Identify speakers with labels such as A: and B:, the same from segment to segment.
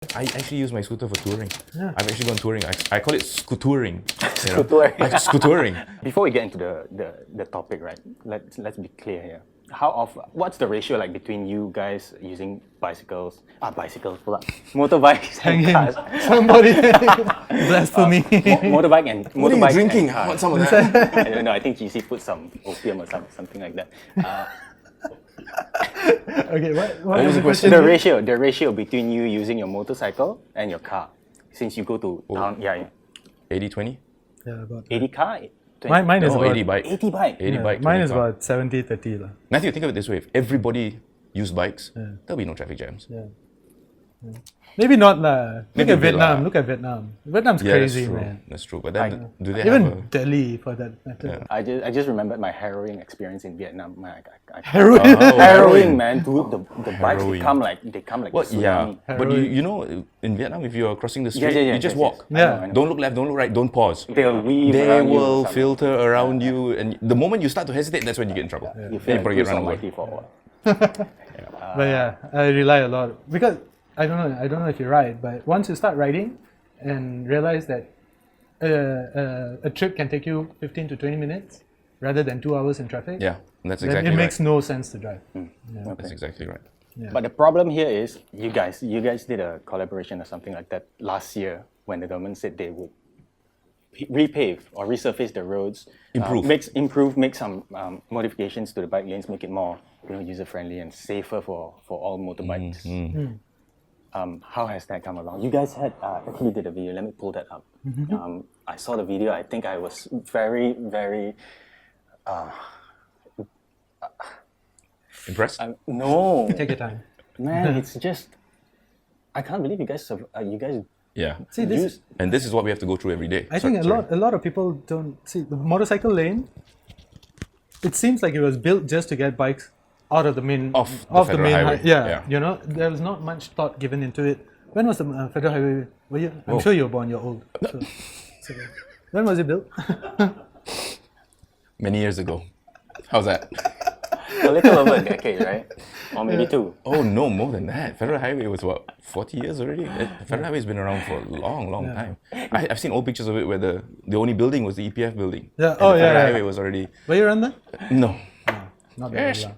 A: I actually use my scooter for touring.
B: Yeah.
A: I've actually gone touring. I call it scootering.
C: Scootering.
A: Like scootering.
C: Before we get into the topic, right? Let's be clear here. What's the ratio like between you guys using motorbikes and cars?
B: Somebody blasphemy.
C: Motorbike and
A: What are you
C: motorbikes
A: drinking?
C: and
A: I want
C: cars.
A: some of that.
C: I don't know. I think GC put some opium or something like that.
B: Okay, what
A: was
B: was
A: the
B: the
A: question?
B: question?
C: The ratio between you using your motorcycle and your car, since you go to town. Yeah.
A: 80-20?
B: Yeah, about
C: 80 car. 20.
B: mine is
A: No,
B: about
A: 80 bike.
C: 80 bike.
A: 80
B: yeah,
A: bike.
B: mine
A: 20
B: is
A: car.
B: about 70-30 lah.
A: Matthew, think of it this way. If everybody used bikes,
B: Yeah.
A: there'll be no traffic jams.
B: Yeah. Maybe not lah. Look
A: Maybe a
B: at
A: bit
B: Vietnam.
A: lah.
B: Look at Vietnam. Vietnam's
A: Yeah,
B: crazy,
A: that's true.
B: man.
A: That's true. But then, do they
B: Even
A: have a...
B: Delhi, for that matter.
A: Yeah.
C: I just remembered my harrowing experience in Vietnam.
B: Harrowing.
C: Harrowing, man. Dude, the bikes
A: Harrowing.
C: they come like
A: Well,
C: a
A: yeah.
C: tsunami.
A: But
B: Harrowing.
A: you know, in Vietnam, if you're crossing the street,
C: Yeah,
A: you just
C: yes,
A: walk.
C: yes.
B: Yeah.
C: I know.
A: Don't look left, don't look right, don't pause.
C: They'll weave
A: They
C: around you or
A: will
C: something.
A: filter around you, and the moment you start to hesitate, that's when you get in trouble.
C: You
A: You
C: feel like
A: probably get
C: Bruce
A: run over.
C: Almighty for what?
B: But yeah, I rely a lot because I don't know if you're right, but once you start riding and realize that a trip can take you 15 to 20 minutes rather than 2 hours in traffic,
A: Yeah, that's
B: then
A: exactly
B: it
A: right.
B: makes no sense to drive.
A: That's exactly right.
B: Yeah.
C: But the problem here is you guys did a collaboration or something like that last year when the government said they would repave or resurface the roads, make some modifications to the bike lanes, make it more user friendly and safer for all motorbikes. How has that come along? You guys had actually did a video. Let me pull that up. I saw the video. I think I was very, very.
A: Impressed?
C: No,
B: Take your time.
C: man, it's just. I can't believe you guys.
A: Yeah.
B: See this.
A: And this is what we have to go through every day.
B: I think a lot of people don't see the motorcycle lane. It seems like it was built just to get bikes out of the main
A: Off the federal highway.
B: Yeah, you know, there was not much thought given into it. When was the federal highway? Were you? I'm sure you were born. You're old. So when was it built?
A: Many years ago. How's that?
C: A little over a decade, right? Or maybe two.
A: Oh no, more than that. Federal Highway was what, 40 years already? Federal Highway has been around for a long time. I've seen old pictures of it where the only building was the EPF building.
B: Yeah.
A: And
B: Oh
A: the
B: yeah.
A: Federal
B: Yeah.
A: Highway was already...
B: Were you around that?
A: No.
B: Not
A: Yes.
B: that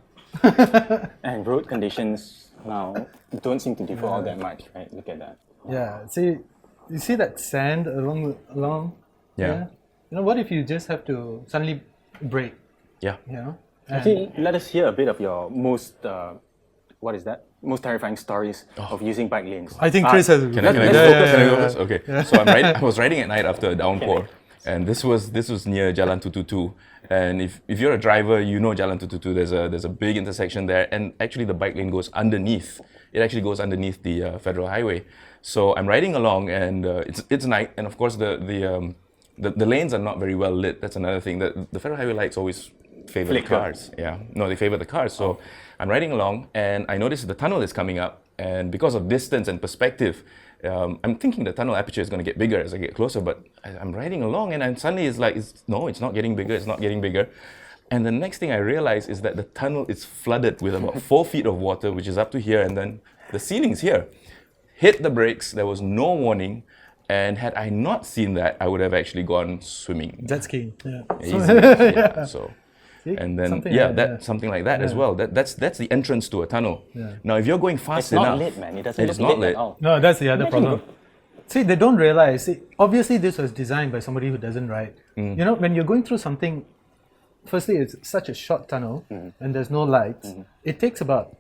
B: long.
C: And road conditions now don't seem to differ all that much, right? Look at that.
B: Yeah. See, you see that sand along.
A: Yeah.
B: You know, what if you just have to suddenly brake?
A: Yeah.
B: You know.
C: Actually, let us hear a bit of your most terrifying stories of using bike lanes.
B: I think Chris has.
A: Can I go first? Okay. So I was riding at night after a downpour, and this was near Jalan 222. And if you're a driver, you know Jalan 222. There's a big intersection there, and actually the bike lane goes underneath. It actually goes underneath the federal highway. So I'm riding along, and it's night, and of course the lanes are not very well lit. That's another thing. The federal highway lights always favor the cars. Yeah, no, they favor the cars. So I'm riding along, and I notice the tunnel is coming up, and because of distance and perspective, I'm thinking the tunnel aperture is going to get bigger as I get closer. But I'm riding along, and suddenly it's like, it's not getting bigger. It's not getting bigger. And the next thing I realize is that the tunnel is flooded with about 4 feet of water, which is up to here, and then the ceiling's here. Hit the brakes. There was no warning. And had I not seen that, I would have actually gone swimming.
B: Jet skiing. Yeah.
A: Easily. Yeah. So, and then something like that as well. That's the entrance to a tunnel.
B: Yeah.
A: Now, if you're going fast
C: It's
A: enough,
C: not lit, man. It doesn't
A: it's
C: look
A: not
C: lit
A: lit.
C: at all.
B: No, that's the other
C: Imagine
B: problem. See, they don't realize. See, obviously, this was designed by somebody who doesn't ride. You know, when you're going through something, firstly, it's such a short tunnel and there's no lights. It takes about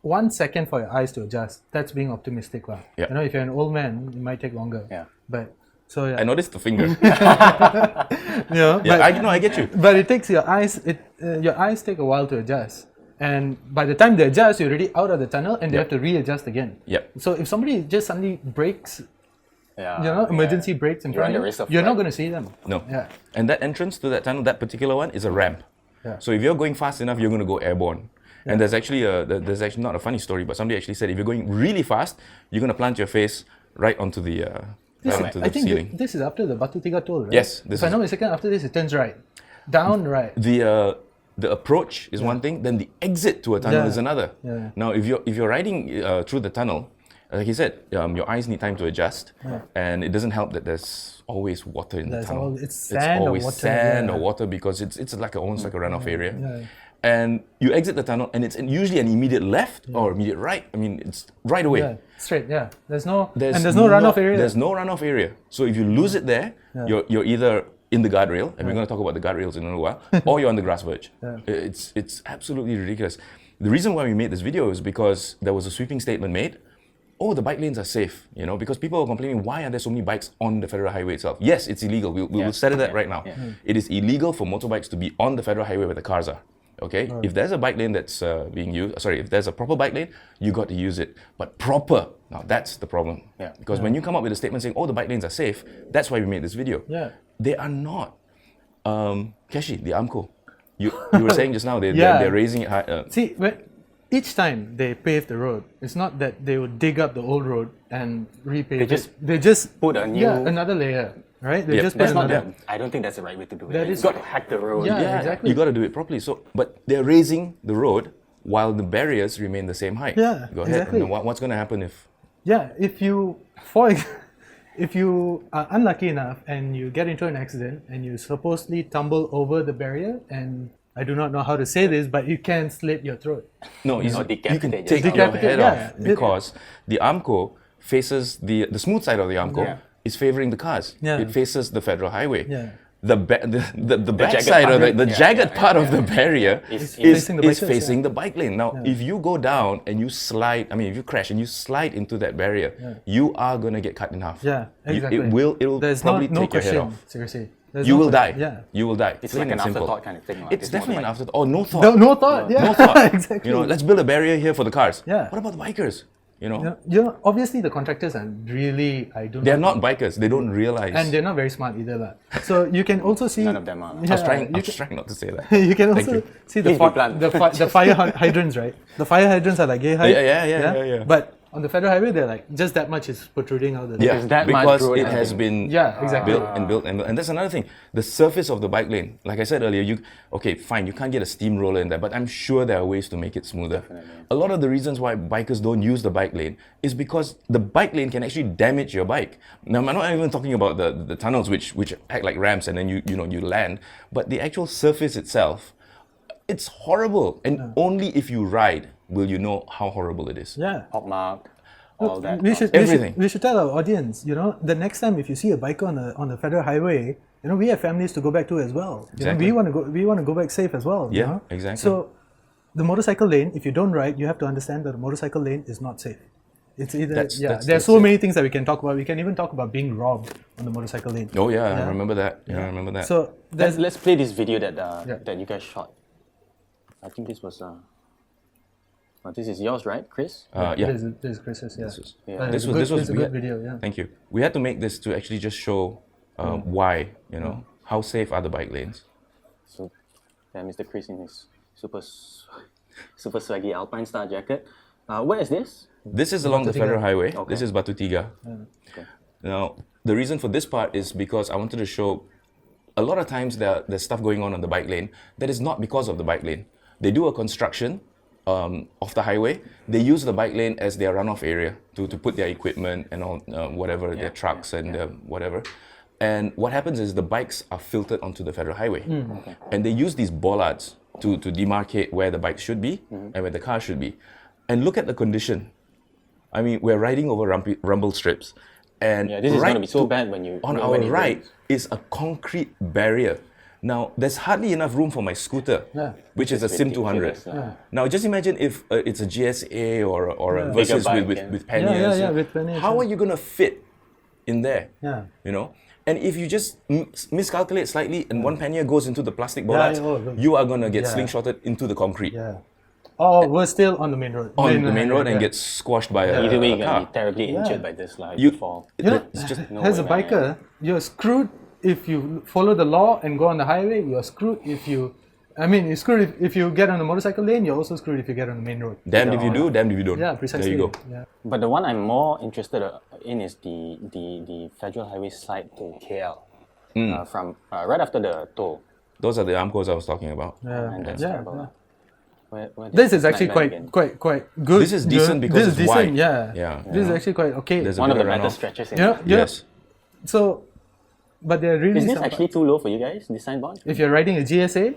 B: 1 second for your eyes to adjust. That's being optimistic, lah.
A: Yeah.
B: You know, if you're an old man, it might take longer.
C: Yeah.
B: But so yeah.
A: I noticed the finger.
B: You know,
A: Yeah, I get you.
B: but it takes your eyes. Your eyes take a while to adjust, and by the time they adjust, you're already out of the tunnel, and they have to readjust again.
A: Yep.
B: So if somebody just suddenly breaks,
C: Yeah.
B: you know, emergency brakes in
C: You're
B: front
C: at
B: of
C: the
B: you,
C: risk of
B: you're not
C: flight.
B: going to see them.
A: No.
B: Yeah.
A: And that entrance to that tunnel, that particular one, is a ramp.
B: Yeah.
A: So if you're going fast enough, you're going to go airborne. And there's actually not a funny story, but somebody actually said if you're going really fast, you're going to plant your face right onto the
B: I think
A: ceiling.
B: this is after the Batu Tiga toll, right?
A: Yes,
B: If I'm not mistaken, after this it turns right, down right.
A: The approach is one thing, then the exit to a tunnel
B: Yeah.
A: is another.
B: Yeah.
A: Now, if you're riding through the tunnel, Like he said, your eyes need time to adjust, and it doesn't help that there's always water in the tunnel.
B: It's sand or
A: always
B: water.
A: sand or water because it's like almost like a runoff area. And you exit the tunnel, and it's usually an immediate left or immediate right. I mean, it's right away.
B: Yeah, straight. Yeah, there's no runoff area.
A: There's no runoff area. So if you lose it there, you're either in the guardrail, and we're going to talk about the guardrails in a little while, or you're on the grass verge. It's absolutely ridiculous. The reason why we made this video is because there was a sweeping statement made. Oh, the bike lanes are safe, because people are complaining, why are there so many bikes on the federal highway itself? Yes, it's illegal. We'll settle that right now. It is illegal for motorbikes to be on the federal highway where the cars are. Okay, if there's a bike lane that's being used, if there's a proper bike lane, you got to use it. But proper, now that's the problem. Because when you come up with a statement saying, oh, the bike lanes are safe, that's why we made this video. They are not. Keshy, the AMCO, you were saying just now, they're raising it high.
B: See, each time they pave the road, it's not that they would dig up the old road and repave They just
C: put a new...
B: another layer. Right? They just
C: that's not I don't think that's the right way to do it. You've got to hack the road.
B: Yeah, exactly.
A: You got to do it properly. So, but they're raising the road while the barriers remain the same height.
B: Yeah,
A: go ahead.
B: exactly.
A: And what's going to happen if?
B: Yeah, if you are unlucky enough and you get into an accident and you supposedly tumble over the barrier, and I do not know how to say this, but you can slit your throat.
A: No, you can take your head off because the AMCO faces the smooth side of the AMCO. Is favoring the cars. It faces the federal highway. The back side or the jagged part of the barrier is facing the bike lane. Now, if you go down and you slide, if you crash and you slide into that barrier, you are gonna get cut in half.
B: Yeah, exactly.
A: It will
B: There's
A: probably
B: no
A: take your head off.
B: Seriously.
A: You will die.
B: Yeah.
A: You will die.
C: It's like an afterthought kind of thing.
A: It's definitely an afterthought. Oh, no thought.
B: No thought. Yeah.
A: No thought.
B: Exactly.
A: Let's build a barrier here for the cars.
B: Yeah.
A: What about the bikers?
B: Obviously the contractors are really,
A: they're not bikers. They don't realize.
B: And they're not very smart either. So you can also see...
C: None of them are.
A: I was trying not to say that.
B: You can also see the fire hydrants, right? The fire hydrants are like gay height.
A: Yeah.
B: But on the federal highway, they're like, just that much is protruding out of the
A: because it has been
B: built
A: and that's another thing. The surface of the bike lane, like I said earlier, you can't get a steamroller in there, but I'm sure there are ways to make it smoother.
C: Definitely.
A: A lot of the reasons why bikers don't use the bike lane is because the bike lane can actually damage your bike. Now, I'm not even talking about the tunnels which act like ramps and then you land, but the actual surface itself, it's horrible. And only if you ride will you know how horrible it is.
B: Yeah.
C: Hotmark, all that.
B: We should tell our audience, the next time if you see a biker on the federal highway, we have families to go back to as well.
A: Exactly.
B: We want to go back safe as well.
A: Yeah, exactly.
B: So the motorcycle lane, if you don't ride, you have to understand that the motorcycle lane is not safe. It's either there are so many things that we can talk about. We can even talk about being robbed on the motorcycle lane.
A: Oh yeah, I remember that. I remember that.
B: So
C: let's play this video that you guys shot. I think this was this is yours, right, Chris?
B: This is Chris's. Yeah.
A: This was
B: a good video. Yeah.
A: Thank you. We had to make this to actually just show why, how safe are the bike lanes.
C: So, Mr. Chris in his super swaggy Alpine Star jacket. Where is this?
A: This is along the federal highway.
C: Okay.
A: This is Batu Tiga.
C: Okay.
A: Now, the reason for this part is because I wanted to show a lot of times there's stuff going on the bike lane that is not because of the bike lane. They do a construction of the highway. They use the bike lane as their runoff area to put their equipment and all, their trucks and whatever. And what happens is the bikes are filtered onto the federal highway. And they use these bollards to demarcate where the bikes should be and where the car should be. And look at the condition. I mean, we're riding over rumble strips. And
C: this is going to be so bad when you...
A: On our right is a concrete barrier. Now, there's hardly enough room for my scooter, which is a Sim 200. Now, just imagine if it's a GSA or a Versus with panniers.
B: With panniers.
A: How are you going to fit in there?
B: Yeah.
A: And if you just miscalculate slightly and one pannier goes into the plastic bollards, you are going to get slingshotted into the concrete.
B: Yeah. Oh, we're still on the main road.
A: On the main road and get squashed by a car.
C: Either way, you're going to be terribly injured by this. You fall.
B: As a biker, you're screwed if you follow the law and go on the highway. You're screwed if you... you're screwed if you get on the motorcycle lane. You're also screwed if you get on the main road.
A: Damned if you do, damned if you don't.
B: Yeah, precisely.
A: There you go.
B: Yeah.
C: But the one I'm more interested in is the federal highway side to KL. From right after the toll.
A: Those are the AMCOs I was talking about.
C: And that's terrible. Where
B: This is actually
C: Nightmare again?
B: quite good.
A: This is decent because
B: this is
A: it's
B: decent,
A: wide.
B: yeah.
A: Yeah.
B: This is actually quite okay.
A: There's a
C: One of
A: bit
C: the better
A: runoff.
C: stretches in
B: Yeah,
C: it.
A: Yes.
B: So, but there are really
C: Is this
B: some
C: actually too low for you guys, this signboard?
B: if you're riding a GSA,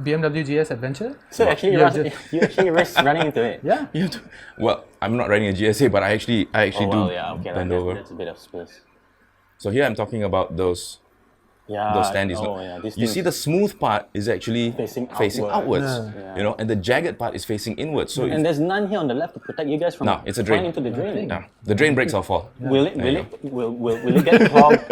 B: BMW GS Adventure,
C: So actually,
B: Yeah,
C: you actually risk running into it.
B: yeah.
A: You have to, well, I'm not riding a GSA, but I actually
C: Oh, well,
A: do
C: yeah, okay,
A: bend
C: that's,
A: over.
C: that's a bit of space.
A: So here I'm talking about those
C: Yeah.
A: standees.
C: Oh, yeah. This
A: You
C: thing
A: see the smooth part is actually
C: Facing
A: outwards,
B: Yeah.
A: you know, and the jagged part is facing inwards. So
C: and there's none here on the left to protect you guys from
A: No, it's a drain.
C: falling into the drain.
A: no, the drain breaks or fall.
C: Will it get clogged?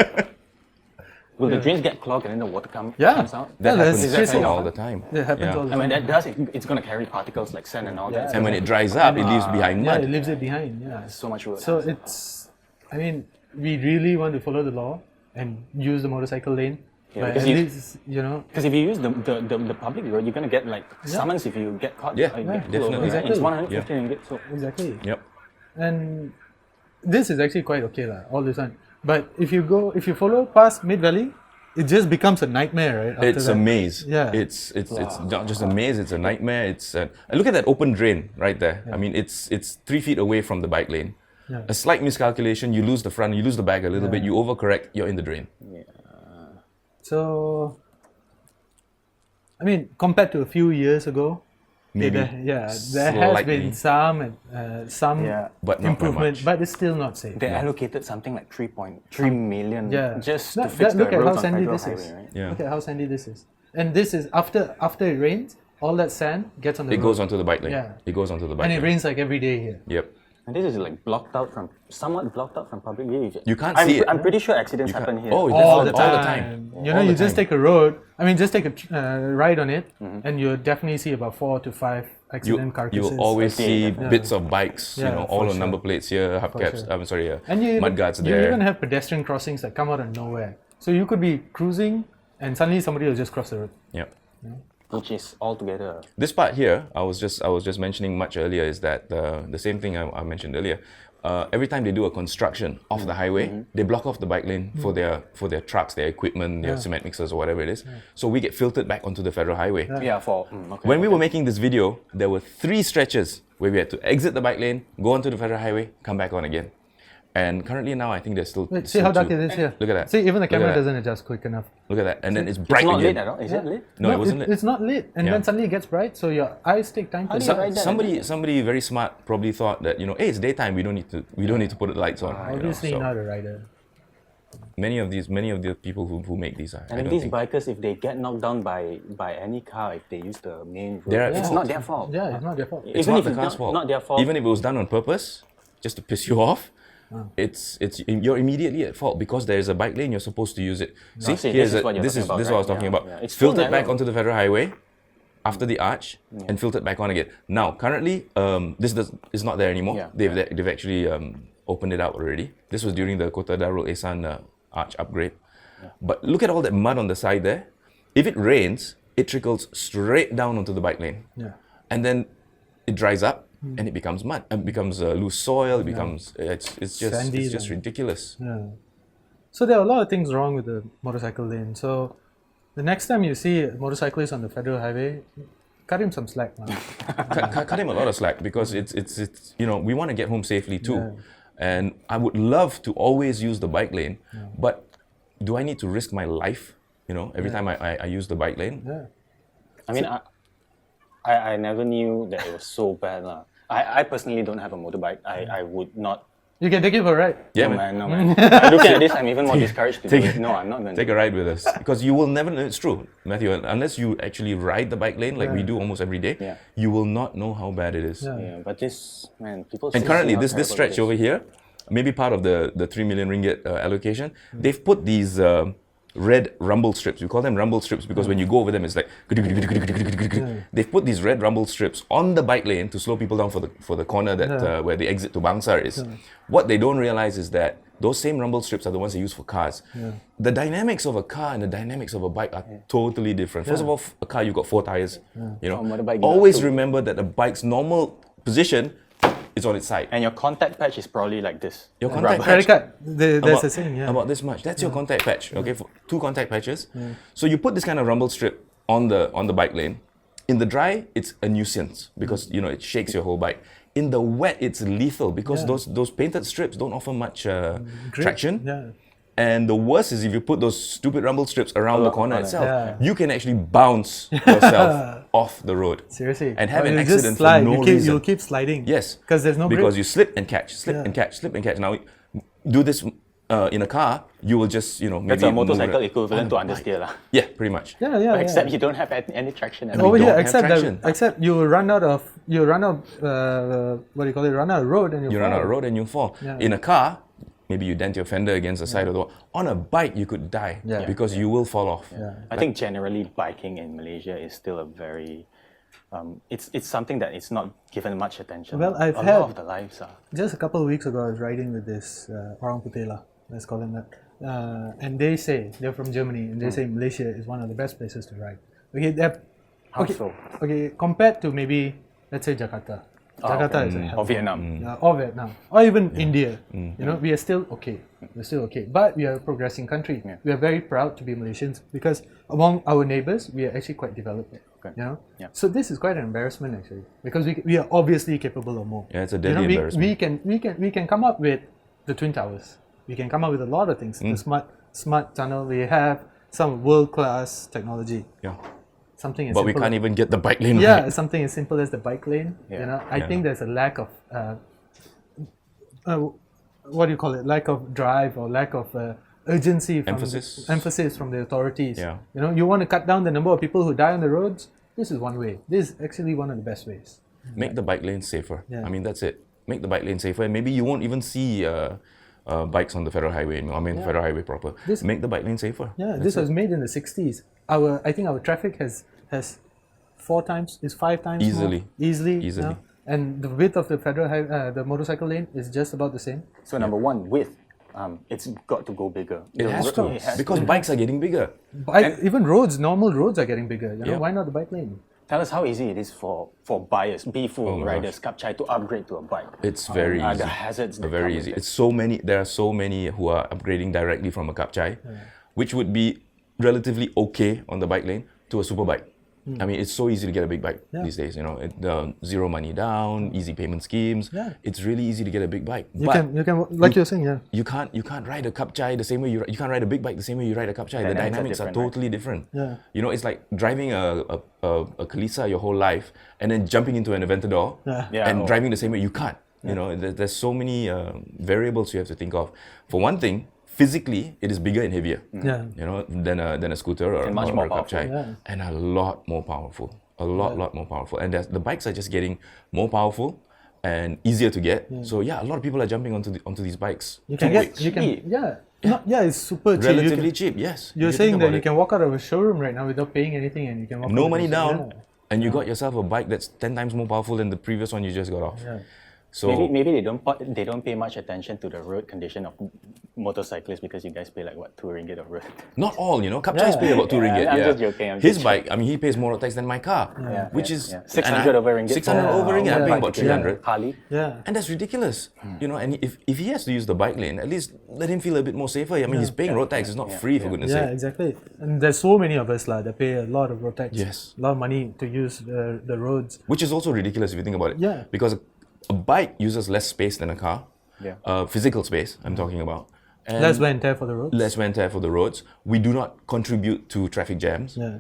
C: Will the drains get clogged and then the water comes out?
A: That
B: Yeah,
A: happens
B: that's seriously
A: all the time.
B: It happens all the
C: I
B: time.
C: mean, that does. It's going to carry particles like sand and all that.
A: And when it dries up, it leaves behind
B: Yeah,
A: mud.
B: it leaves it behind. Yeah.
C: So much wood.
B: So it's, I mean, we really want to follow the law and use the motorcycle lane.
C: Yeah,
B: but
C: because
B: at
C: you-
B: least, you know,
C: Because if you use the public road, you're going to get like summons if you get caught.
A: Yeah,
C: you
A: yeah,
C: get pulled over,
A: definitely.
C: right? It's
B: Exactly.
C: 150 ringgit. So
B: exactly.
A: Yep.
B: And this is actually quite okay, all this one. But if you follow past Mid Valley, it just becomes a nightmare, right? After
A: It's
B: that.
A: a maze.
B: Yeah.
A: It's not just a maze. It's a nightmare. Look at that open drain right there. I mean, it's 3 feet away from the bike lane.
B: Yeah.
A: A slight miscalculation, you lose the front, you lose the back a little bit, you overcorrect, you're in the drain.
B: So, I mean, compared to a few years ago,
A: Maybe
B: there has
A: slightly.
B: been some
C: Yeah.
A: But not by
B: improvement,
A: much.
B: but it's still not safe.
C: they allocated something like 3.3 million
B: Yeah.
C: just
B: Look-
C: to fix
B: look
C: the
B: at how
C: roads on
B: sandy
C: Federal
B: this
C: Highway,
B: is.
C: right?
A: Yeah.
B: Look at how sandy this is. And this is after it rains, all that sand gets on the
A: It
B: road.
A: goes onto the bike lane.
B: Yeah.
A: It goes onto the bike
B: And
A: lane.
B: it rains like every day here.
A: Yep.
C: And this is like somewhat blocked out from public view.
A: You can't see it.
C: I'm pretty sure accidents
A: You
C: happen
A: can't-
C: here.
A: oh,
B: All the
A: all the
B: time.
A: time.
B: You know,
A: All
B: you
A: the
B: just
A: time.
B: take a road. I mean, just take a ride on it, and you'll definitely see about 4 to 5 accident
A: You
B: carcasses.
A: will always
C: Okay,
A: see
C: yeah.
A: bits of bikes,
B: Yeah,
A: all
B: for
A: on number
B: sure.
A: plates here, hubcaps,
B: sure. And
A: mud guards
B: you
A: there.
B: even have pedestrian crossings that come out of nowhere. So you could be cruising, and suddenly somebody will just cross the road.
A: Yep.
C: Which is altogether.
A: This part here, I was just mentioning much earlier, is that the same thing I mentioned earlier. Every time they do a construction off the highway, they block off the bike lane for their trucks, their equipment, their cement mixers or whatever it is. So we get filtered back onto the federal highway.
C: Yeah, okay.
A: When we were making this video, there were 3 stretches where we had to exit the bike lane, go onto the federal highway, come back on again. And currently now, I think there's still.
B: Wait, see how dark it is here?
A: Look at that.
B: See, even the
A: Look at
B: camera
A: that.
B: doesn't adjust quick enough.
A: Look at that, and then it's
C: It's
A: bright
C: not
A: again.
C: lit at all. Is it lit?
A: No, it wasn't lit.
B: It's not lit, and
A: Yeah.
B: then suddenly it gets bright, so your eyes take time to.
C: do you ride that?
A: Somebody very smart probably thought that, hey, it's daytime, we don't need to put the lights on.
B: Obviously
A: so
B: not a rider.
A: many of the people who make these are. I
C: And
A: don't
C: these
A: think.
C: bikers, if they get knocked down by any car, if they use the main road,
A: They're at
C: it's
A: fault.
C: not their fault.
B: Yeah, it's not their fault.
A: It's
C: Even
A: not
C: if
A: the
C: it's
A: car's
C: not-
A: fault.
C: not their fault.
A: Even if it was done on purpose, just to piss you off, it's you're immediately at fault because there is a bike lane. You're supposed to use it. See,
C: see,
A: here's
C: this is what you're
A: this is
C: talking
A: this is
C: about,
A: what I was
C: right?
A: talking
C: Yeah,
A: about.
C: yeah.
A: It's
C: It's still
A: filtered back
C: narrow.
A: onto the federal highway after the arch and filtered back on again. Now, currently, this is not there anymore.
C: Yeah.
A: They've actually opened it out already. This was during the Kota Darul Ehsan arch upgrade. But look at all that mud on the side there. If it rains, it trickles straight down onto the bike lane.
B: Yeah.
A: And then it dries up and it becomes mud. It becomes loose soil. It becomes
B: Sandy
A: it's just
B: then.
A: ridiculous.
B: Yeah. So there are a lot of things wrong with the motorcycle lane. So the next time you see a motorcyclist on the federal highway, cut him some slack, man.
A: Cut him a lot of slack because it's we want to get home safely too. And I would love to always use the bike lane, but do I need to risk my life? Every time I use the bike lane.
B: Yeah.
C: I mean, I never knew that it was so bad. I personally don't have a motorbike. I would not.
B: You can take it for a ride.
A: Yeah,
C: No,
A: man.
C: man. Looking at this, I'm even more discouraged to do it. No, I'm not going to.
A: Take a ride with us because you will never know. It's true, Matthew. Unless you actually ride the bike lane like we do almost every day,
C: Yeah.
A: you will not know how bad it is.
B: Yeah.
C: Yeah, but this, man, people
A: And
C: see
A: currently,
C: how
A: this
C: terrible
A: stretch
C: it is.
A: over here, maybe part of the 3 million ringgit allocation, they've put these red rumble strips. We call them rumble strips because when you go over them, it's like they've put these red rumble strips on the bike lane to slow people down for the corner that where the exit to Bangsar is. What they don't realize is that those same rumble strips are the ones they use for cars. The dynamics of a car and the dynamics of a bike are totally different. First of all, a car, you got 4 tires.
C: motorbike, you got
A: Always
C: 2.
A: remember that a bike's normal position is on its side.
C: And your contact patch is probably like this.
A: Your contact
B: Credit
A: patch
B: card. There's
A: about,
B: a saying, yeah.
A: about this much. That's your contact patch. Okay, for 2 contact patches. So you put this kind of rumble strip on the bike lane. In the dry, it's a nuisance because it shakes your whole bike. In the wet, it's lethal because those painted strips don't offer much traction.
B: Yeah.
A: And the worst is if you put those stupid rumble strips around the corner itself, you can actually bounce yourself off the road.
B: Seriously.
A: And have
B: Or
A: an
B: you
A: accident
B: just slide.
A: for no reason.
B: You'll keep sliding.
A: Yes.
B: Because there's no
A: Because
B: brake.
A: you slip and catch, slip and catch, slip and catch. Now, do this in a car, you will just, maybe...
C: That's a motorcycle equivalent to understeer. Lah.
A: Yeah, pretty much.
B: Yeah.
C: Except you don't have any traction at all.
B: Over
A: don't
B: here,
A: have
B: except
A: traction.
B: except you run out of run out road and
A: You run out of road and you fall.
B: Yeah.
A: In a car, maybe you dent your fender against the side of the wall. On a bike, you could die because you will fall off.
B: Yeah.
C: I think generally biking in Malaysia is still a very, it's something that is not given much attention.
B: Well, I've
C: a
B: had-
C: lot of the lives are.
B: Just a couple of weeks ago, I was riding with this Orang Putih, let's call him that. And they say, they're from Germany, and they say Malaysia is one of the best places to ride. Okay,
C: How so?
B: Okay, compared to maybe, let's say Jakarta. Jakarta is a hell.
C: Or Vietnam.
B: Or Vietnam, or even India. We are still okay. We're still okay, but we are a progressing country.
C: Yeah.
B: We are very proud to be Malaysians because among our neighbors, we are actually quite developed.
C: Okay. Yeah.
B: So this is quite an embarrassment actually, because we are obviously capable of more.
A: Yeah, it's a deadly embarrassment.
B: We can come up with the Twin Towers. We can come up with a lot of things. The smart tunnel. We have some world class technology.
A: Yeah.
B: Something as
A: But we
B: simple
A: can't even get the bike lane
B: yeah,
A: right.
B: something as simple as the bike lane.
C: Yeah.
B: I think there's a lack of what do you call it? Lack of drive or lack of urgency from emphasis from the authorities.
A: Yeah.
B: You want to cut down the number of people who die on the roads. This is one way. This is actually one of the best ways.
A: Make the bike lane safer.
B: Yeah.
A: I mean, that's it. Make the bike lane safer, and maybe you won't even see bikes on the federal highway. Federal highway proper. Make the bike lane safer.
B: Yeah,
A: That's
B: this
A: it.
B: was made in the 60s. I think our traffic has 5 times
A: Easily.
B: more. Easily.
A: Easily.
B: And the width of the the motorcycle lane is just about the same.
C: So number one, width. It's got to go bigger.
A: It has to, because bikes are getting bigger.
B: Even normal roads are getting bigger. Why not the bike lane?
C: Tell us how easy it is for buyers, B-full riders, Kapchai to upgrade to a bike.
A: It's very easy.
C: The hazards that
A: very
C: come
A: easy.
C: with it.
A: It's so many. There are so many who are upgrading directly from a Kapchai, which would be relatively okay on the bike lane to a super bike. I mean, it's so easy to get a big bike these days. Zero money down, easy payment schemes.
B: Yeah.
A: It's really easy to get a big bike.
B: You can like you're saying, yeah.
A: You can't ride a Kapchai the same way you can't ride a big bike the same way you ride a Kapchai. The
C: Dynamics are
A: dynamics are
C: different, right?
A: totally different.
B: Yeah.
A: It's like driving a Kalisa your whole life and then jumping into an Aventador and driving the same way. You can't. There's so many variables you have to think of. For one thing, physically, it is bigger and heavier. Than a scooter or
C: much
A: a
C: more
A: Kapchai,
C: powerful.
A: and a lot more powerful. A lot more powerful. And the bikes are just getting more powerful and easier to get. So a lot of people are jumping onto these bikes.
B: It's super cheap.
A: Relatively cheap, yes.
B: You're
A: If you
B: saying
A: think
B: that
A: about
B: you
A: it.
B: can walk out of a showroom right now without paying anything, and you can walk
A: No
B: out
A: money
B: of
A: down, and you got yourself a bike that's 10 times more powerful than the previous one you just got off.
B: Yeah.
A: So
C: Maybe they don't pay much attention to the road condition of motorcyclists because you guys pay like what, 2 ringgit of road.
A: not all, Kapchais pay about 2 ringgit.
C: I'm just joking, I'm
A: His
C: just
A: bike, he pays more tax than my car, which is
C: 600 over ringgit.
A: 600 over ringgit. I'm paying about
C: particular
A: 300.
C: Harley.
B: Yeah.
A: And that's ridiculous, And if he has to use the bike lane, at least let him feel a bit more safer. I mean, he's paying road tax; it's not free, for goodness
B: Yeah,
A: sake.
B: exactly. And there's so many of us that pay a lot of road tax.
A: Yes.
B: A lot of money to use the roads.
A: Which is also ridiculous if you think about it.
B: Yeah.
A: Because a bike uses less space than a car.
C: Yeah.
A: Physical space, I'm talking about. And
B: Less wear and tear for the roads.
A: less wear and tear for the roads. We do not contribute to traffic jams.
B: Yeah.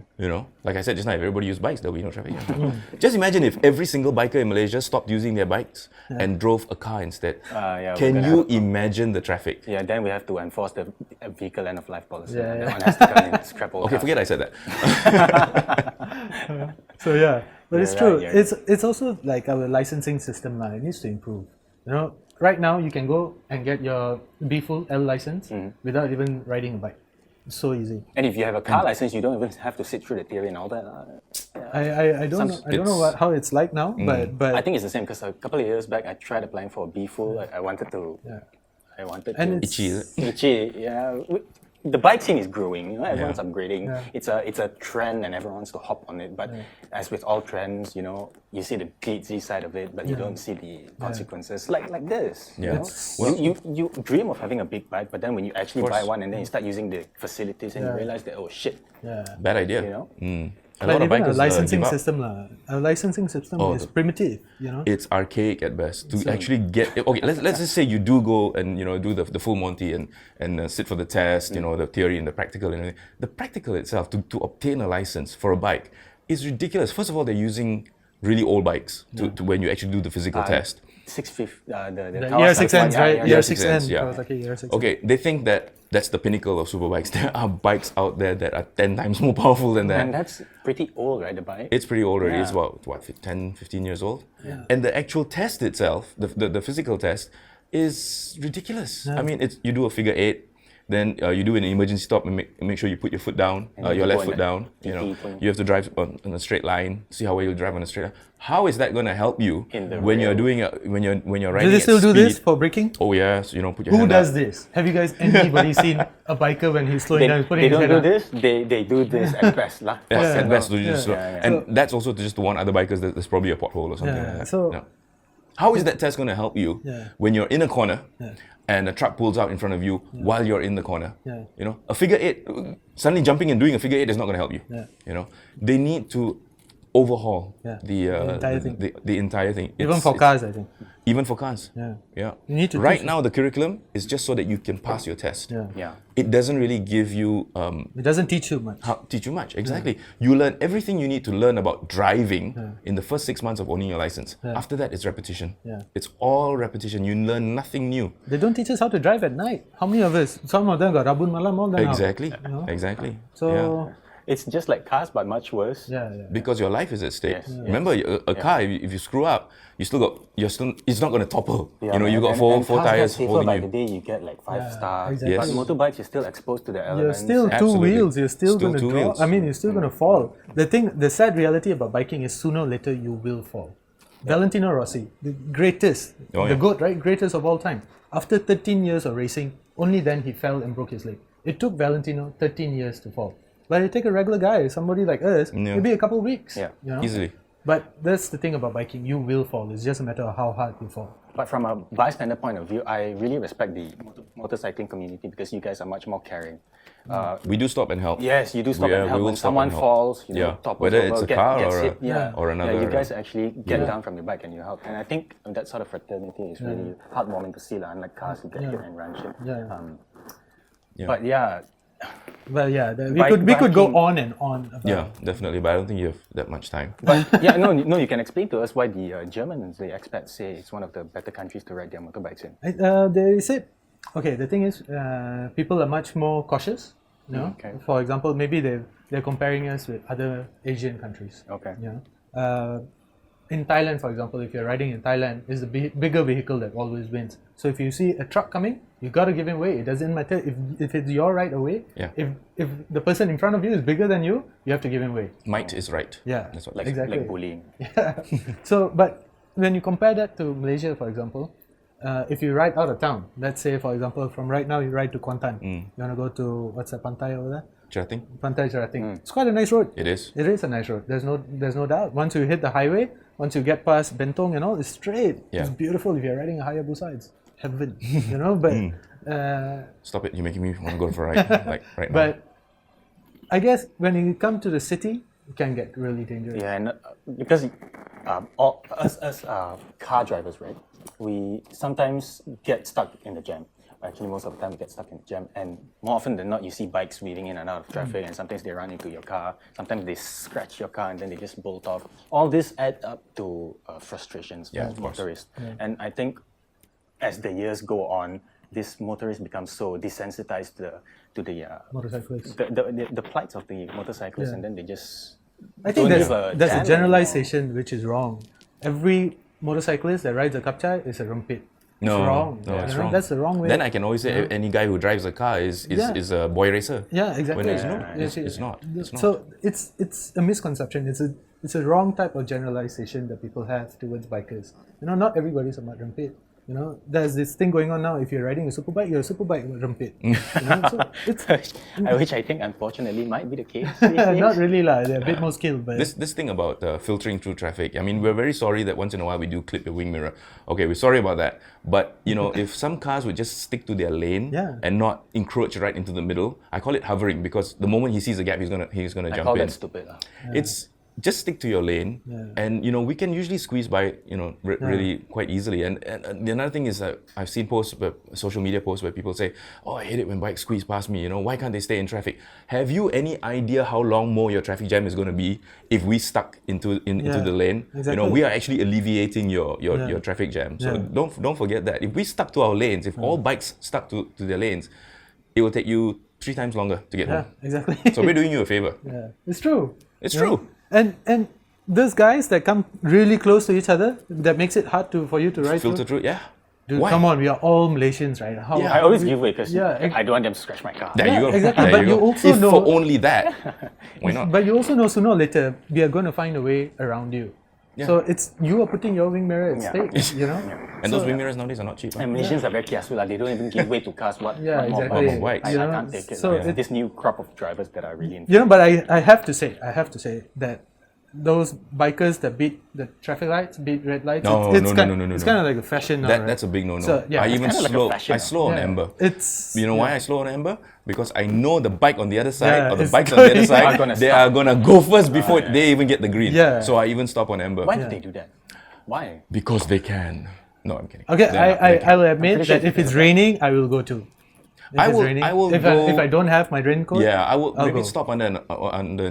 A: Like I said just now, if everybody used bikes, there'll be no traffic jams. Just imagine if every single biker in Malaysia stopped using their bikes and drove a car instead.
C: We're
A: Can
C: gonna
A: you imagine the traffic?
C: Yeah, then we have to enforce the vehicle end of life policy.
B: Yeah,
C: That
B: yeah.
C: one has to come in, scrap all
A: Okay,
C: cars.
A: forget I said that.
B: So but it's
C: You're
B: true.
C: right, you're
B: It's also like our licensing system now. It needs to improve. Right now you can go and get your B-full L license without even riding a bike. It's so easy.
C: And if you have a car license, you don't even have to sit through the theory and all that.
B: I don't know how it's like now, but
C: I think it's the same because a couple of years back, I tried applying for a B-full. I wanted to. I wanted
B: And
C: to.
B: it's-
A: Itchy, is it?
C: Itchy, yeah. The bike scene is growing. Everyone's upgrading.
B: Yeah.
C: It's a trend, and everyone wants to hop on it. But as with all trends, you see the glitzy side of it, but you don't see the consequences like this.
A: Yeah.
C: You dream of having a big bike, but then when you actually buy one and then you start using the facilities and you realize that, oh shit.
B: yeah.
A: Bad idea. A lot of
B: even
A: bikers
B: a licensing
A: give up.
B: system, a licensing system is primitive, you know.
A: It's archaic at best. To actually get okay, let's just say you do go and do the full Monty and sit for the test, the theory and the practical and everything. The practical itself to obtain a license for a bike is ridiculous. First of all, they're using really old bikes to when you actually do the physical test.
C: 650, the
B: ER6Ns, right?
A: ER6Ns,
B: ER6N, Kawasaki ER6N.
A: Okay, they think that that's the pinnacle of superbikes. There are bikes out there that are 10 times more powerful than that.
C: And that's pretty old, right, the bike?
A: It's pretty old already.
C: Yeah.
A: It's about, 10, 15 years old? Yeah. And the actual test itself, the physical test, is ridiculous.
B: Yeah.
A: I mean, you do a figure 8, then you do an emergency stop and make sure you put your foot down, your left foot down. You have to drive on a straight line, see how well you drive on a straight line. How is that going to help you when you're doing when you're riding
B: Do they still
A: at
B: do
A: speed?
B: this for braking?
A: Oh yes, put your
B: Who
A: hand
B: does
A: up.
B: this? Have you guys anybody seen a biker when he's slowing down, putting
C: They
B: his
C: don't
B: head
C: do
B: up?
C: this, they do this at best.
A: Yes,
B: Yeah.
A: at best,
B: Yeah.
A: and that's also just one other bikers that there's probably a pothole or something
B: Yeah,
A: like that.
B: so-
A: No. How is that test going to help you when you're in a corner and a truck pulls out in front of you while you're in the corner?
B: Yeah.
A: A figure 8, suddenly jumping and doing a figure 8 is not going to help you.
B: Yeah.
A: They need to overhaul the
B: entire thing.
A: The entire thing.
B: Even for cars, I think.
A: Even for cars.
B: Yeah.
A: Yeah.
B: You need to
A: right
B: teach-
A: now, the curriculum is just so that you can pass your test.
B: Yeah.
C: Yeah.
A: It doesn't really give you
B: It doesn't teach you much.
A: teach you much. Exactly. You learn everything you need to learn about driving in the first 6 months of owning your license. After that, it's repetition.
B: Yeah.
A: It's all repetition. You learn nothing new.
B: They don't teach us how to drive at night. How many of us? Some of them got rabun malam all the time.
A: Exactly.
B: know?
A: Exactly.
B: So
A: Yeah.
C: It's just like cars, but much worse.
B: yeah.
A: Because your life is at stake.
C: Yes.
A: Remember, a car, if you screw up, it's not going to topple.
C: Yeah,
A: you got
C: and
A: four
C: cars
A: tires
C: get safer
A: holding
C: by
A: you.
C: the day you get like 5 stars.
B: exactly.
A: Yes.
C: But motorbikes, you're still exposed to the
B: You're
C: elements.
B: still two
A: Absolutely.
B: wheels. You're still
A: Still
B: going to
A: two
B: drop.
A: wheels.
B: I mean, you're still going to fall. The sad reality about biking is sooner or later you will fall. Valentino Rossi, the greatest, the GOAT, right? Greatest of all time. After 13 years of racing, only then he fell and broke his leg. It took Valentino 13 years to fall. But you take a regular guy, somebody like us, maybe a couple of weeks.
C: Yeah.
A: Easily.
B: But that's the thing about biking. You will fall. It's just a matter of how hard you fall.
C: But from a bystander point of view, I really respect the motorcycling community because you guys are much more caring.
A: We do stop and help.
C: Yes, you do stop
A: We
C: and help
A: will
C: when
A: stop
C: someone
A: and help.
C: falls. Topples
A: Whether
C: over,
A: it's a car
C: gets
A: or
C: hit,
A: or another.
C: Yeah, you guys actually get down from your bike and you help. And I think that sort of fraternity is really heartwarming to see, unlike cars who get hit and run shit. But yeah,
B: Well, yeah, we could go on and on. About
A: Yeah, definitely. But I don't think you have that much time.
C: but you can explain to us why the Germans, the expats, say it's one of the better countries to ride their motorbikes in.
B: They said, okay, the thing is, people are much more cautious.
C: Okay.
B: For example, maybe they're comparing us with other Asian countries.
C: Okay.
B: In Thailand, for example, if you're riding in Thailand, it's the bigger vehicle that always wins. So if you see a truck coming, you got to give him way. It doesn't matter if it's your right away.
A: Yeah.
B: If the person in front of you is bigger than you have to give him way.
A: Might is right.
B: Yeah.
A: That's what
C: Like,
B: Exactly.
C: like bullying.
B: So, but when you compare that to Malaysia, for example, if you ride out of town, let's say, for example, from right now you ride to Kuantan. You want to go to, what's that, Pantai over there?
A: Chatting.
B: Pantai Jerating. It's quite a nice road.
A: It is.
B: It is a nice road. There's no doubt. Once you hit the highway, once you get past Bentong and all, it's straight.
A: Yeah.
B: It's beautiful. If you're riding a Hayabusa, it's heaven. But
A: Stop it. You're making me want to go for a ride. Like right now.
B: but I guess when you come to the city, it can get really dangerous.
C: Yeah, and because all, us car drivers, right? We sometimes get stuck in the jam. Actually, most of the time we get stuck in the jam, and more often than not, you see bikes weaving in and out of traffic, and sometimes they run into your car. Sometimes they scratch your car, and then they just bolt off. All this add up to frustrations
A: Yeah,
C: for
A: of course.
C: motorists. And I think as the years go on, this motorists become so desensitized to the
B: Motorcyclists.
C: the plights of the motorcyclists,
B: Yeah.
C: and then they just
B: I think
C: don't
B: that's
C: give a
B: a
C: damn
B: generalization which is wrong. Every motorcyclist that rides a kapchai is a rumpit.
A: No,
B: it's wrong.
A: no, it's
B: You know,
A: wrong.
B: That's the wrong way.
A: Then I can always say any guy who drives a car is a boy racer.
B: Yeah, exactly.
A: When it's
B: Yeah.
A: not. It's not. It's not.
B: So it's a misconception. It's a wrong type of generalization that people have towards bikers. Not everybody's a mud rumpit. You know, there's this thing going on now. If you're riding a superbike, you're a superbike rempit. You know? So it's
C: Which I think unfortunately might be the case.
B: not really lah. They're a bit more skilled, but
A: This thing about filtering through traffic, I mean, we're very sorry that once in a while we do clip your wing mirror. Okay, we're sorry about that. But, you know, if some cars would just stick to their lane and not encroach right into the middle, I call it hovering, because the moment he sees a gap, he's gonna
C: I
A: jump
C: call
A: in.
C: that stupid.
A: It's just stick to your lane, and you know we can usually squeeze by, you know, really quite easily. And the another thing is that I've seen posts, social media posts where people say, "Oh, I hate it when bikes squeeze past me. You know, why can't they stay in traffic?" Have you any idea how long more your traffic jam is going to be if we stuck into the lane?
B: Exactly.
A: You know, we are actually alleviating your traffic jam. So don't forget that. If we stuck to our lanes, if all bikes stuck to their lanes, it will take you 3 times longer to get home.
B: Exactly.
A: So we're doing you a favor.
B: It's true.
A: It's
B: You know?
A: true.
B: And those guys that come really close to each other, that makes it hard for you to ride
A: Filter
B: through.
A: through, yeah.
B: Dude,
A: Why?
B: come on, we are all Malaysians, right? How
C: I always give way because
B: Yeah,
C: I don't want them to scratch my car.
A: There you go.
B: exactly.
A: There
B: But
A: you
B: you
A: go.
B: also
A: if
B: know-
A: for only that, why not?
B: But you also know sooner or later we are going to find a way around you. So it's you are putting your wing mirror at stake, you know.
A: And those wing mirrors nowadays are not cheap. Huh?
C: And Malaysians are very careful. They don't even give way to cars. What
B: Yeah,
C: more
B: exactly.
C: more
A: bikes.
C: I
B: You know,
C: can't take it.
B: so
C: Like,
B: it-
C: this new crop of drivers that are really in.
B: You know, but I have to say that those bikers that beat the traffic lights, beat red lights,
A: No,
B: it's
A: no,
B: kind,
A: no, no, no,
B: it's
A: no.
B: kind of like a fashion now, right?
A: That's a big no-no.
B: So, yeah.
A: I
B: It's
A: even
C: kinda like a
A: slow.
C: fashion
A: I
C: now.
A: slow on amber.
B: It's
A: You know why I slow on amber? Because I know the bike on the other side
B: Yeah,
A: or the
B: it's
A: bikes on the other
B: going-
A: side,
C: Are gonna
A: they
C: stop.
A: are gonna go first before they even get the green.
B: Yeah.
A: So I even stop on amber.
C: Why do they do that? Why?
A: Because they can. No, I'm kidding.
B: okay.
A: They're not- they
B: I will admit
C: pretty sure
B: that if it's raining, I will go too. If
A: I
B: it's
A: will-
B: raining,
A: I will
B: if
A: go-
B: I don't have my raincoat,
A: Yeah, I will
B: I'll
A: maybe
B: go.
A: stop under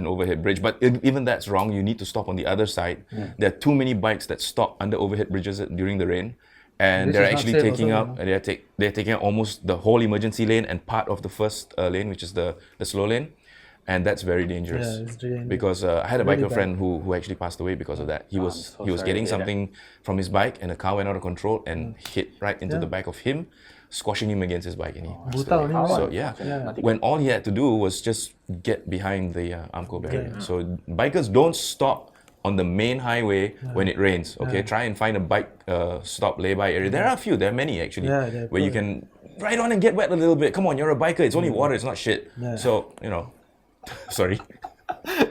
A: an overhead bridge, but even that's wrong. You need to stop on the other side. There are too many bikes that stop under overhead bridges during the rain, and
B: Which
A: they're
B: is not
A: actually
B: safe
A: taking
B: also,
A: up. They're taking out almost the whole emergency lane and part of the first lane, which is the slow lane, and that's very dangerous.
B: Yeah, it's dangerous.
A: Because I had a
B: Really
A: biker
B: bad.
A: friend who actually passed away because of that. He was
C: so
A: he was
C: sorry
A: getting
C: to hear that.
A: something from his bike, and the car went out of control and hit right into the back of him, squashing him against his bike, and he passed
B: Brutal
A: away.
B: only,
A: So
B: right?
A: yeah, when all he had to do was just get behind the Armco barrier. So bikers don't stop on the main highway when it rains. Okay, try and find a bike stop lay-by area. There are a few. There are many actually
B: Yeah,
A: where you can ride on and get wet a little bit. Come on, you're a biker. It's only water. It's not shit. So you know, sorry.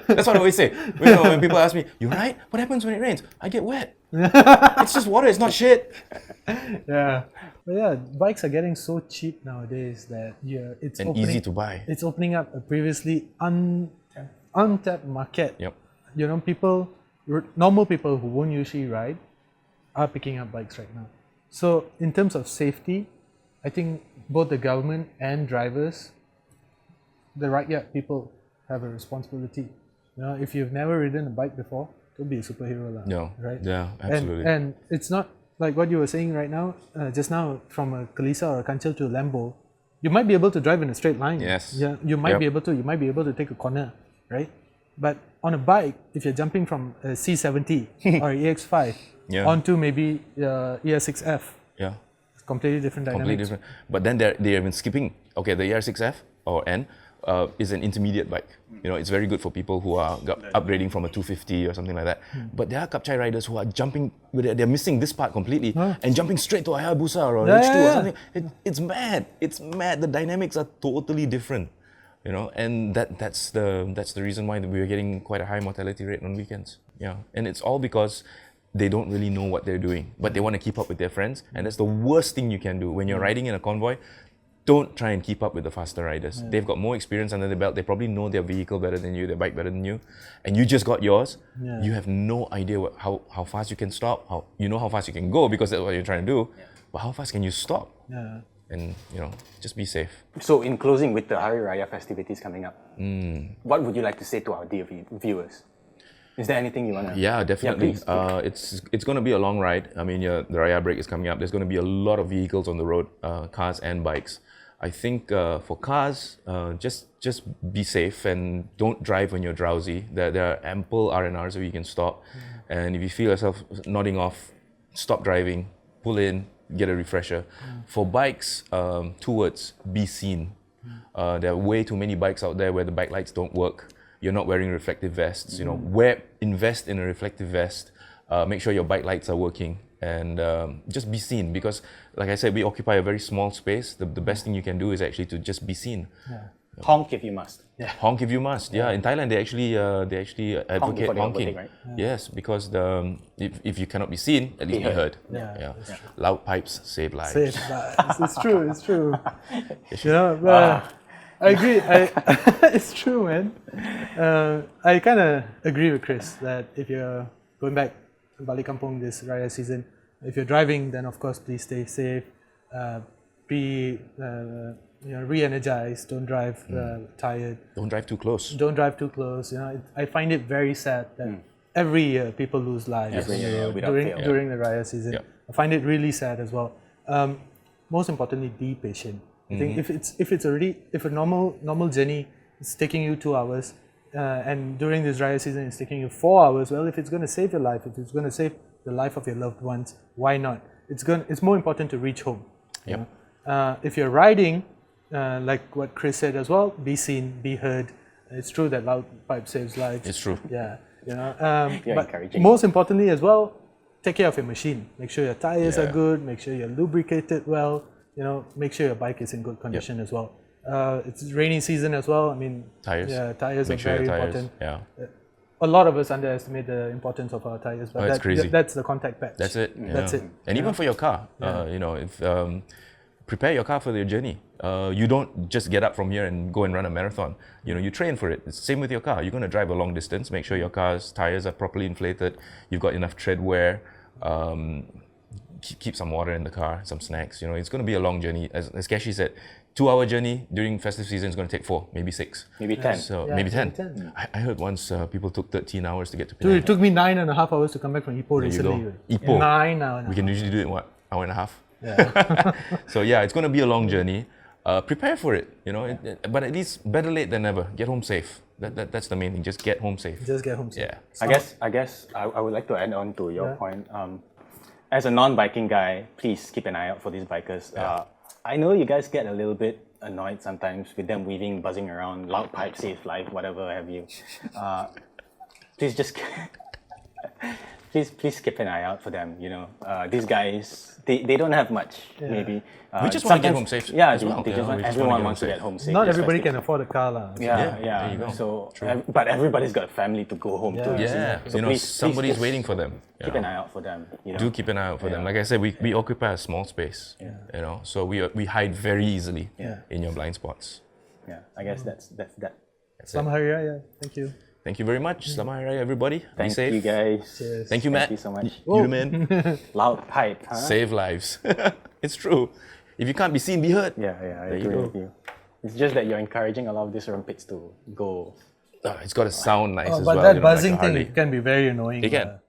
A: That's what I always say. You know, when people ask me, "You right? What happens when it rains?" I get wet. It's just water. It's not shit.
B: Yeah, but yeah, bikes are getting so cheap nowadays that it's
A: And easy to buy.
B: It's opening up a previously untapped market.
A: Yep.
B: You know, normal people who won't usually ride are picking up bikes right now. So in terms of safety, I think both the government and drivers, the right people, have a responsibility. You know, if you've never ridden a bike before, don't be a superhero, lah.
A: No.
B: Right?
A: Yeah, absolutely.
B: And it's not like what you were saying right now, just now, from a Kalisa or a Kanchil to a Lambo, you might be able to drive in a straight line.
A: Yes.
B: Yeah, you might
A: Yep.
B: be able to. You might be able to take a corner, right? But on a bike, if you're jumping from a C70 or EX5
A: Yeah.
B: onto maybe ER6F,
A: Yeah.
B: it's completely different dynamics.
A: Completely different. But then they're even skipping. Okay, the ER6F or N is an intermediate bike. You know, it's very good for people who are upgrading from a 250 or something like that. But there are Kapchai riders who are jumping, they're missing this part completely and jumping straight to a Hayabusa or an H2 or something. It's mad. It's mad. The dynamics are totally different. You know, and that's the reason why we are getting quite a high mortality rate on weekends. Yeah, and it's all because they don't really know what they're doing, but they want to keep up with their friends, and that's the worst thing you can do when you're riding in a convoy. Don't try and keep up with the faster riders. They've got more experience under their belt. They probably know their vehicle better than you, their bike better than you, and you just got yours. You have no idea how fast you can stop. You know how fast you can go because that's what you're trying to do, but how fast can you stop?
B: Yeah.
A: And you know, just be safe.
C: So, in closing, with the Hari Raya festivities coming up, what would you like to say to our dear viewers? Is there anything you want to?
A: Yeah, definitely.
C: please.
A: It's going to be a long ride. I mean, the Raya break is coming up. There's going to be a lot of vehicles on the road, cars and bikes. I think for cars, just be safe and don't drive when you're drowsy. There are ample R&Rs where you can stop. And if you feel yourself nodding off, stop driving, pull in, get a refresher. For bikes, 2 words: be seen. There are way too many bikes out there where the bike lights don't work. You're not wearing reflective vests. You know, invest in a reflective vest. Make sure your bike lights are working. and just be seen. Because, like I said, we occupy a very small space. The best thing you can do is actually to just be seen.
C: Honk if you must.
A: Honk if you must. Yeah, in Thailand they actually advocate
C: before they
A: honking.
C: overtake, right?
A: Yes, because if you cannot be seen, at least be heard.
B: Yeah.
A: Loud pipes save lives.
B: Save lives. It's true. It's true. You know, I agree. It's true, man. I kind of agree with Chris that if you're going back to Balik Kampung this Raya season, if you're driving, then of course please stay safe. Be re-energized. Don't drive tired.
A: Don't drive too close.
B: Don't drive too close. You know, I find it very sad that every year people lose lives
C: Every year, without fail.
B: during the Raya season.
A: Yeah.
B: I find it really sad as well. Most importantly, be patient. I think if a normal journey is taking you 2 hours, and during this Raya season it's taking you 4 hours, well, if it's going to save your life, if it's going to save the life of your loved ones, why not? It's more important to reach home.
A: Yep.
B: You know? If you're riding, like what Chris said as well, be seen, be heard. It's true that loud pipe saves lives.
A: It's true.
B: Yeah, you know.
C: You're
B: but
C: encouraging.
B: most importantly as well, take care of your machine. Make sure your tires are
A: Yeah.
B: good. Make sure you're lubricated well. You know, make sure your bike is in good condition as well. It's rainy season as well. I mean,
A: Tires.
B: Yeah, tires
A: Make
B: are
A: sure
B: very
A: your tires.
B: important.
A: Yeah.
B: A lot of us underestimate the importance of our tires, but
A: it's crazy.
B: that's the contact patch.
A: That's it.
B: That's
A: yeah.
B: it.
A: And even for your car, you know, if prepare your car for your journey. You don't just get up from here and go and run a marathon. You know, you train for it. It's same with your car. You're going to drive a long distance. Make sure your car's tires are properly inflated. You've got enough tread wear. Keep some water in the car, some snacks. You know, it's going to be a long journey. As Keshy said, 2-hour journey during festive season is going to take 4, maybe 6.
C: Maybe 10.
A: So
B: Yeah,
A: maybe 10.
B: maybe 10.
A: I heard once people took 13 hours to get to
B: Dude,
A: Penang.
B: it took me 9.5 hours to come back from Ipoh
A: There you
B: recently.
A: go.
B: Right?
A: Ipoh.
B: 9 hours.
A: We can usually do it in what, hour and a half?
B: Yeah.
A: So yeah, it's going to be a long journey. Prepare for it, you know. But at least better late than never. Get home safe. That's the main thing. Just get home safe.
B: Just get home safe.
A: Yeah.
C: I guess I would like to add on to your point. As a non-biking guy, please keep an eye out for these bikers. I know you guys get a little bit annoyed sometimes with them weaving, buzzing around, loud pipe, save life, whatever have you. Please just please keep an eye out for them. You know, these guys they don't have much maybe.
A: We just want to get home
C: sometimes-
A: safe.
C: Yeah,
A: as well.
C: they just want,
A: We just
C: everyone
A: wanna
C: wants to
A: home
C: get home safe.
B: Not
C: this
B: everybody
C: festive.
B: can afford a car. La.
C: Yeah,
A: there you go.
C: So, but everybody's got a family to go home to.
A: Yeah,
C: So
A: you know,
C: please
A: somebody's
C: just
A: waiting for them. you
C: Keep
A: know.
C: an eye out for them. You know?
A: Do keep an eye out for them. Like I said, we occupy a small space. You know, so we hide very easily in your blind spots.
C: Yeah, I guess that's that.
A: That's it.
B: Selamat Hari Raya. Thank you.
A: Thank you very much. Selamat Hari Raya, everybody. Be
C: Thank
A: safe.
C: you guys.
B: Cheers.
A: Thank you, Matt.
C: Thank you so much.
A: You the man.
C: Loud pipe, huh?
A: Save lives. It's true. If you can't be seen, be heard.
C: Yeah, I
A: you
C: agree
A: go.
C: with you. It's just that you're encouraging a lot of these rumpets to go.
A: It's got to sound nice as
B: But
A: well.
B: that
A: you know, like
B: buzzing
A: a Harley.
B: thing can be very annoying.
A: It can.